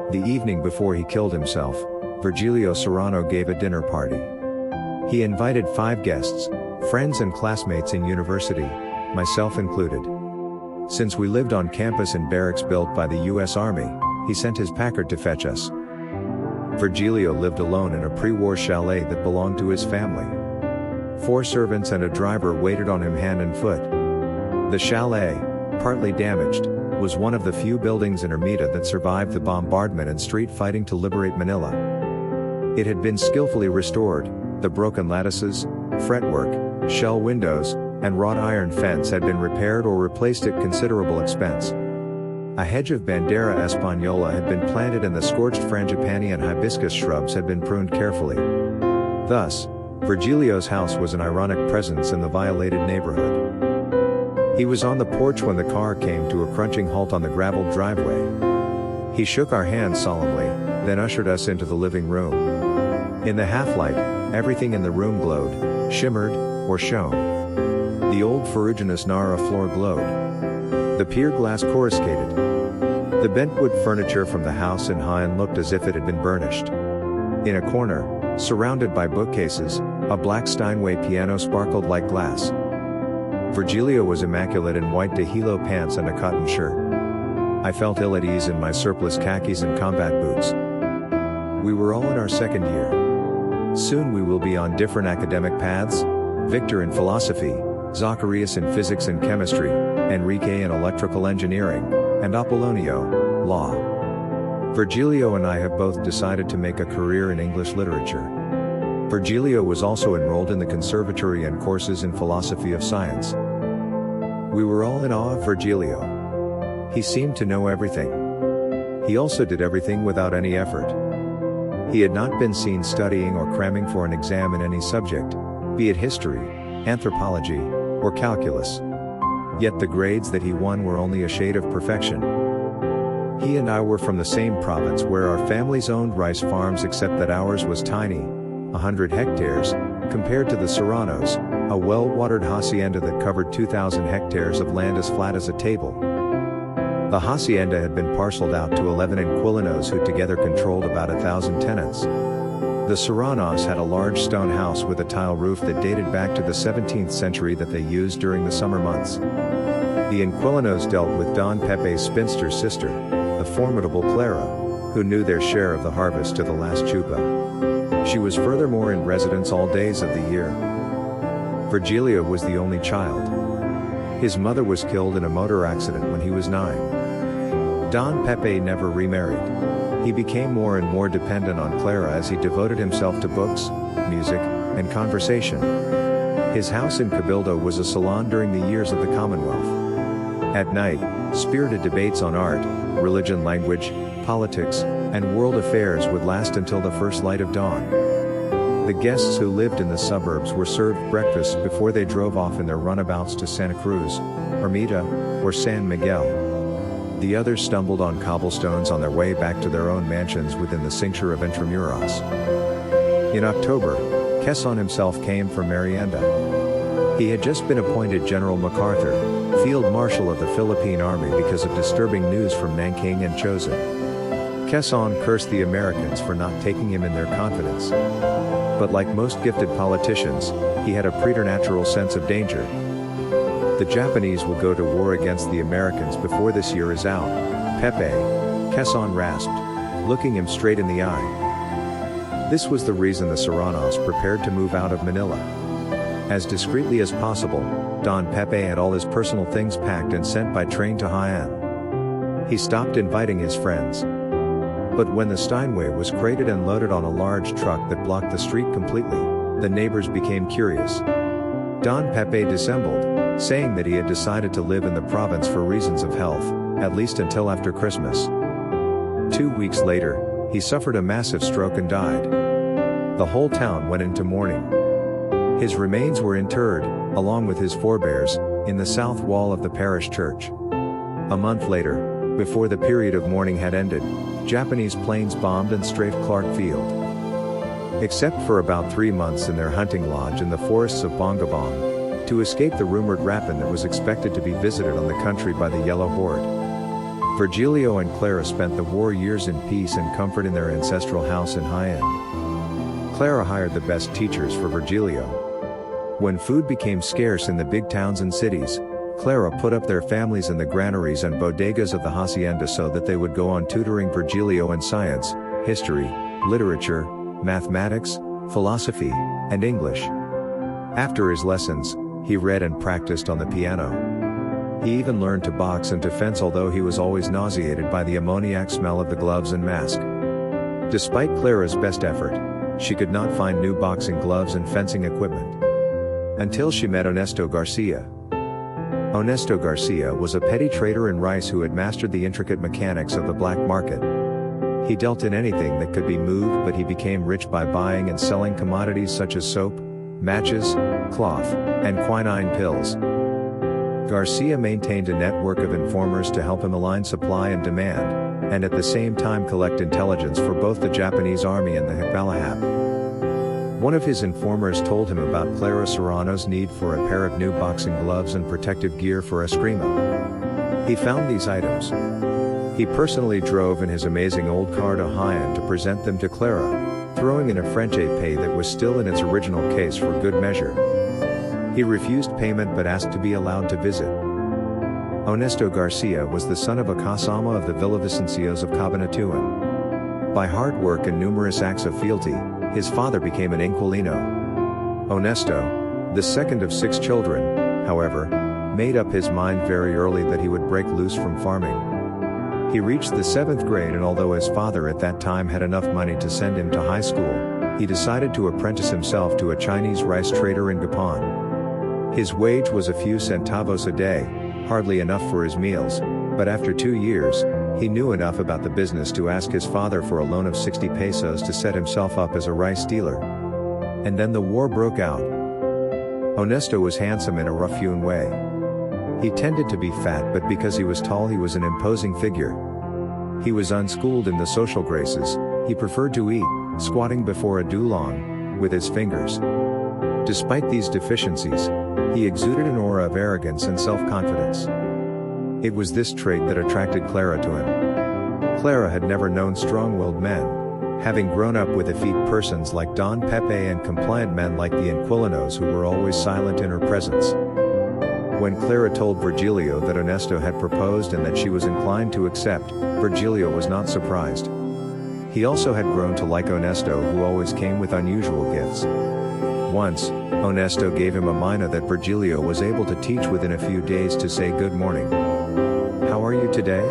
The evening before he killed himself, Virgilio Serrano gave a dinner party. He invited 5 guests, friends and classmates in university, myself included. Since we lived on campus in barracks built by the U.S. Army, he sent his Packard to fetch us. Virgilio lived alone in a pre-war chalet that belonged to his family. 4 servants and a driver waited on him hand and foot. The chalet, partly damaged, was one of the few buildings in Ermita that survived the bombardment and street fighting to liberate Manila. It had been skillfully restored, the broken lattices, fretwork, shell windows, and wrought iron fence had been repaired or replaced at considerable expense. A hedge of Bandera Española had been planted and the scorched frangipani and hibiscus shrubs had been pruned carefully. Thus, Virgilio's house was an ironic presence in the violated neighborhood. He was on the porch when the car came to a crunching halt on the graveled driveway. He shook our hands solemnly, then ushered us into the living room. In the half-light, everything in the room glowed, shimmered, or shone. The old ferruginous Knna floor glowed. The pier glass coruscated. The bentwood furniture from the house in Jaén looked as if it had been burnished. In a corner, surrounded by bookcases, a black Steinway piano sparkled like glass. Virgilio was immaculate in white de hilo pants and a cotton shirt. I felt ill at ease in my surplus khakis and combat boots. We were all in our second year. Soon we will be on different academic paths, Victor in philosophy, Zacharias in physics and chemistry, Enrique in electrical engineering, and Apollonio, law. Virgilio and I have both decided to make a career in English literature. Virgilio was also enrolled in the conservatory and courses in philosophy of science. We were all in awe of Virgilio. He seemed to know everything. He also did everything without any effort. He had not been seen studying or cramming for an exam in any subject, be it history, anthropology, or calculus. Yet the grades that he won were only a shade of perfection. He and I were from the same province where our families owned rice farms, except that ours was tiny, 100 hectares, compared to the Serranos, a well-watered hacienda that covered 2,000 hectares of land as flat as a table. The hacienda had been parceled out to 11 inquilinos who together controlled about 1,000 tenants. The Serranos had a large stone house with a tile roof that dated back to the 17th century that they used during the summer months. The inquilinos dealt with Don Pepe's spinster sister, the formidable Clara, who knew their share of the harvest to the last chupa. She was furthermore in residence all days of the year. Virgilio was the only child. His mother was killed in a motor accident when he was 9. Don Pepe never remarried. He became more and more dependent on Clara as he devoted himself to books, music, and conversation. His house in Cabildo was a salon during the years of the Commonwealth. At night, spirited debates on art, religion, language, politics, and world affairs would last until the first light of dawn. The guests who lived in the suburbs were served breakfast before they drove off in their runabouts to Santa Cruz, Ermita, or San Miguel. The others stumbled on cobblestones on their way back to their own mansions within the cincture of Intramuros. In October, Quezon himself came for merienda. He had just been appointed General MacArthur, Field Marshal of the Philippine Army, because of disturbing news from Nanking and Chosin. Quezon cursed the Americans for not taking him in their confidence. But like most gifted politicians, he had a preternatural sense of danger. The Japanese will go to war against the Americans before this year is out, Pepe, Quezon rasped, looking him straight in the eye. This was the reason the Serranos prepared to move out of Manila. As discreetly as possible, Don Pepe had all his personal things packed and sent by train to Jaén. He stopped inviting his friends. But when the Steinway was crated and loaded on a large truck that blocked the street completely, the neighbors became curious. Don Pepe dissembled, saying that he had decided to live in the province for reasons of health, at least until after Christmas. 2 weeks later, he suffered a massive stroke and died. The whole town went into mourning. His remains were interred, along with his forebears, in the south wall of the parish church. A month later, before the period of mourning had ended, Japanese planes bombed and strafed Clark Field. Except for about 3 months in their hunting lodge in the forests of Bongabong, to escape the rumored rapine that was expected to be visited on the country by the Yellow Horde. Virgilio and Clara spent the war years in peace and comfort in their ancestral house in Jaén. Clara hired the best teachers for Virgilio. When food became scarce in the big towns and cities, Clara put up their families in the granaries and bodegas of the hacienda so that they would go on tutoring Virgilio in science, history, literature, mathematics, philosophy, and English. After his lessons, he read and practiced on the piano. He even learned to box and to fence, although he was always nauseated by the ammoniac smell of the gloves and mask. Despite Clara's best effort, she could not find new boxing gloves and fencing equipment. Until she met Ernesto Garcia. Ernesto Garcia was a petty trader in rice who had mastered the intricate mechanics of the black market. He dealt in anything that could be moved, but he became rich by buying and selling commodities such as soap, matches, cloth, and quinine pills. Garcia maintained a network of informers to help him align supply and demand, and at the same time collect intelligence for both the Japanese army and the Hikbalahap. One of his informers told him about Clara Serrano's need for a pair of new boxing gloves and protective gear for Eskrima. He found these items. He personally drove in his amazing old car to Jaén to present them to Clara, throwing in a French épée that was still in its original case for good measure. He refused payment but asked to be allowed to visit. Ernesto Garcia was the son of a Kasama of the Villavicencios of Cabanatuan. By hard work and numerous acts of fealty, his father became an inquilino. Ernesto, the second of 6 children, however, made up his mind very early that he would break loose from farming. He reached the 7th grade, and although his father at that time had enough money to send him to high school, he decided to apprentice himself to a Chinese rice trader in Gapan. His wage was a few centavos a day, hardly enough for his meals, but after 2 years, he knew enough about the business to ask his father for a loan of 60 pesos to set himself up as a rice dealer. And then the war broke out. Ernesto was handsome in a rough-hewn way. He tended to be fat, but because he was tall he was an imposing figure. He was unschooled in the social graces. He preferred to eat, squatting before a dulong, with his fingers. Despite these deficiencies, he exuded an aura of arrogance and self-confidence. It was this trait that attracted Clara to him. Clara had never known strong-willed men, having grown up with effete persons like Don Pepe and compliant men like the inquilinos who were always silent in her presence. When Clara told Virgilio that Ernesto had proposed and that she was inclined to accept, Virgilio was not surprised. He also had grown to like Ernesto, who always came with unusual gifts. Once, Ernesto gave him a mina that Virgilio was able to teach within a few days to say good morning. How are you today?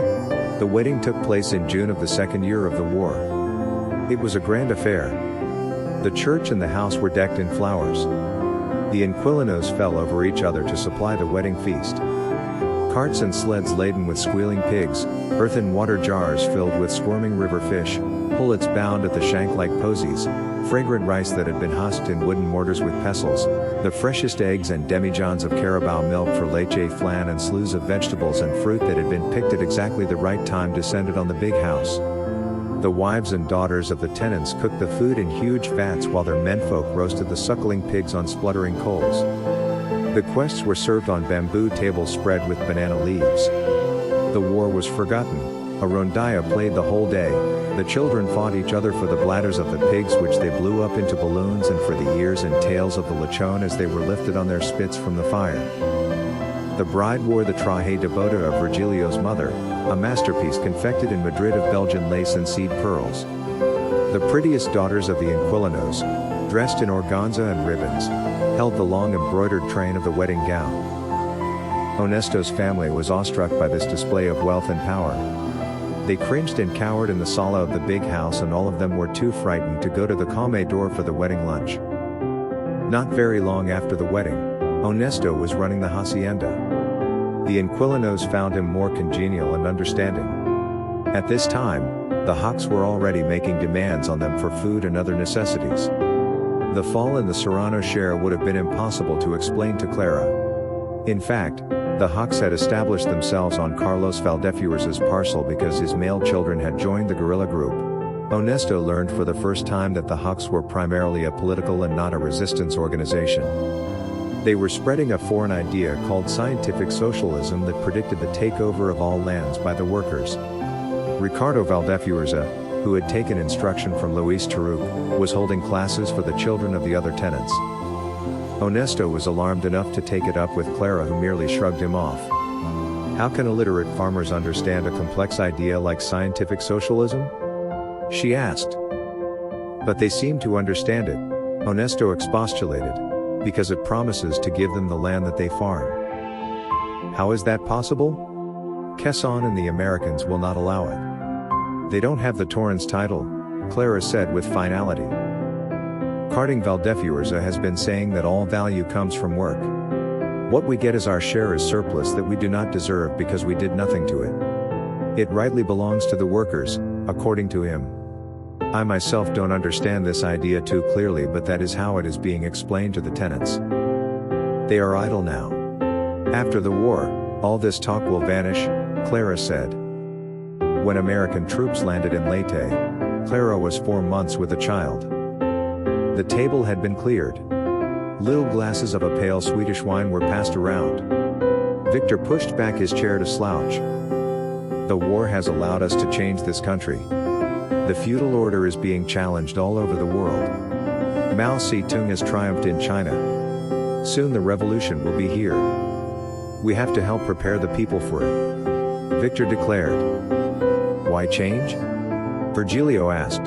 The wedding took place in June of the 2nd year of the war. It was a grand affair. The church and the house were decked in flowers. The inquilinos fell over each other to supply the wedding feast. Carts and sleds laden with squealing pigs, earthen water jars filled with squirming river fish, pullets bound at the shank-like posies, fragrant rice that had been husked in wooden mortars with pestles, the freshest eggs and demijohns of carabao milk for leche flan, and slews of vegetables and fruit that had been picked at exactly the right time descended on the big house. The wives and daughters of the tenants cooked the food in huge vats while their menfolk roasted the suckling pigs on spluttering coals. The quests were served on bamboo tables spread with banana leaves. The war was forgotten. A rondalla played the whole day. The children fought each other for the bladders of the pigs, which they blew up into balloons, and for the ears and tails of the lechon as they were lifted on their spits from the fire. The bride wore the traje de boda of Virgilio's mother, a masterpiece confected in Madrid of Belgian lace and seed pearls. The prettiest daughters of the inquilinos, dressed in organza and ribbons, held the long embroidered train of the wedding gown. Ernesto's family was awestruck by this display of wealth and power. They cringed and cowered in the sala of the big house, and all of them were too frightened to go to the comedor for the wedding lunch. Not very long after the wedding, Ernesto was running the hacienda. The inquilinos found him more congenial and understanding. At this time, the Hawks were already making demands on them for food and other necessities. The fall in the Serrano share would have been impossible to explain to Clara. In fact, the Hawks had established themselves on Carlos Valdefuers's parcel because his male children had joined the guerrilla group. Ernesto learned for the first time that the Hawks were primarily a political and not a resistance organization. They were spreading a foreign idea called scientific socialism that predicted the takeover of all lands by the workers. Ricardo Valdefuerza, who had taken instruction from Luis Taruc, was holding classes for the children of the other tenants. Ernesto was alarmed enough to take it up with Clara, who merely shrugged him off. How can illiterate farmers understand a complex idea like scientific socialism? She asked. But they seem to understand it, Ernesto expostulated, because it promises to give them the land that they farm. How is that possible? Quezon and the Americans will not allow it. They don't have the Torrens title, Clara said with finality. Carding Valdefuerza has been saying that all value comes from work. What we get as our share is surplus that we do not deserve because we did nothing to it. It rightly belongs to the workers, according to him. I myself don't understand this idea too clearly, but that is how it is being explained to the tenants. They are idle now. After the war, all this talk will vanish, Clara said. When American troops landed in Leyte, Clara was 4 months with a child. The table had been cleared. Little glasses of a pale Swedish wine were passed around. Victor pushed back his chair to slouch. The war has allowed us to change this country. The feudal order is being challenged all over the world. Mao Zedong has triumphed in China. Soon the revolution will be here. We have to help prepare the people for it, Victor declared. Why change? Virgilio asked.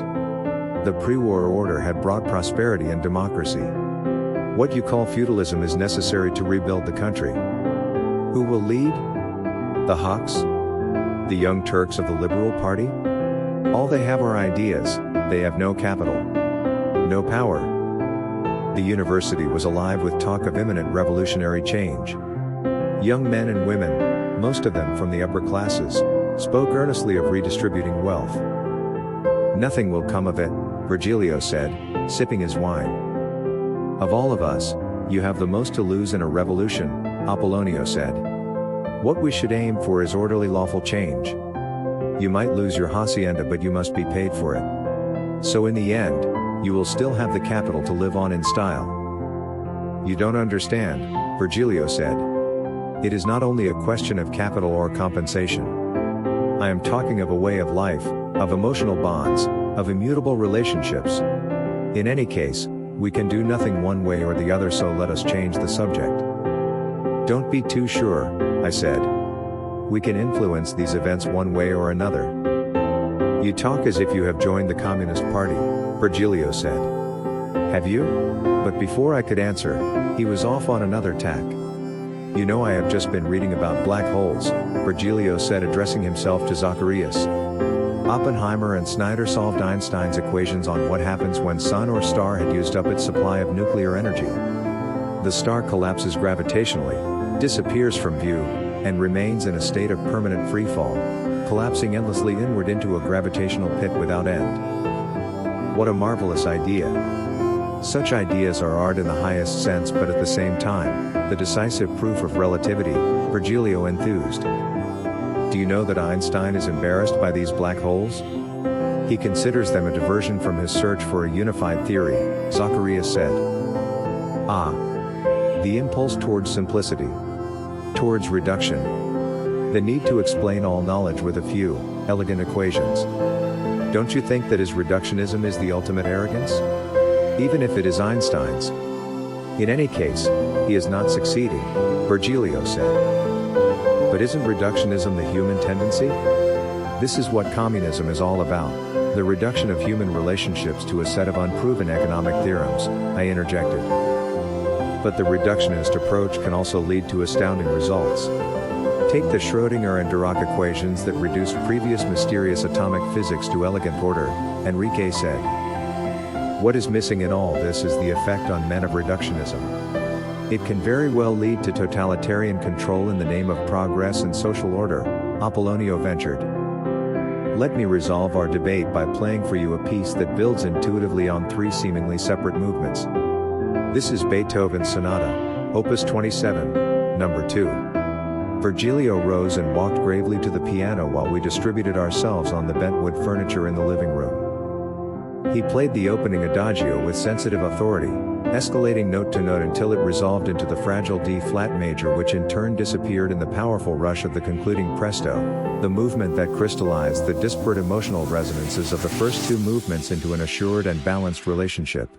The pre-war order had brought prosperity and democracy. What you call feudalism is necessary to rebuild the country. Who will lead? The Hawks? The Young Turks of the Liberal Party? All they have are ideas, they have no capital. No power. The university was alive with talk of imminent revolutionary change. Young men and women, most of them from the upper classes, spoke earnestly of redistributing wealth. Nothing will come of it, Virgilio said, sipping his wine. Of all of us, you have the most to lose in a revolution, Apollonio said. What we should aim for is orderly lawful change. You might lose your hacienda, but you must be paid for it. So in the end, you will still have the capital to live on in style. You don't understand, Virgilio said. It is not only a question of capital or compensation. I am talking of a way of life, of emotional bonds, of immutable relationships. In any case, we can do nothing one way or the other, so let us change the subject. Don't be too sure, I said. We can influence these events one way or another. You talk as if you have joined the Communist Party, Virgilio said. Have you? But before I could answer, he was off on another tack. You know, I have just been reading about black holes, Virgilio said, addressing himself to Zacharias. Oppenheimer and Snyder solved Einstein's equations on what happens when sun or star had used up its supply of nuclear energy. The star collapses gravitationally, disappears from view, and remains in a state of permanent freefall, collapsing endlessly inward into a gravitational pit without end. What a marvelous idea. Such ideas are art in the highest sense, but at the same time, the decisive proof of relativity, Virgilio enthused. Do you know that Einstein is embarrassed by these black holes? He considers them a diversion from his search for a unified theory, Zacharias said. Ah. The impulse towards simplicity. Towards reduction. The need to explain all knowledge with a few, elegant equations. Don't you think that his reductionism is the ultimate arrogance? Even if it is Einstein's. In any case, he is not succeeding, Virgilio said. But isn't reductionism the human tendency? This is what communism is all about, the reduction of human relationships to a set of unproven economic theorems, I interjected. But the reductionist approach can also lead to astounding results. Take the Schrödinger and Dirac equations that reduced previous mysterious atomic physics to elegant order, Enrique said. What is missing in all this is the effect on men of reductionism. It can very well lead to totalitarian control in the name of progress and social order, Apollonio ventured. Let me resolve our debate by playing for you a piece that builds intuitively on 3 seemingly separate movements. This is Beethoven's Sonata, Opus 27, number 2. Virgilio rose and walked gravely to the piano while we distributed ourselves on the bentwood furniture in the living room. He played the opening adagio with sensitive authority, escalating note to note until it resolved into the fragile D-flat major, which in turn disappeared in the powerful rush of the concluding presto, the movement that crystallized the disparate emotional resonances of the first two movements into an assured and balanced relationship.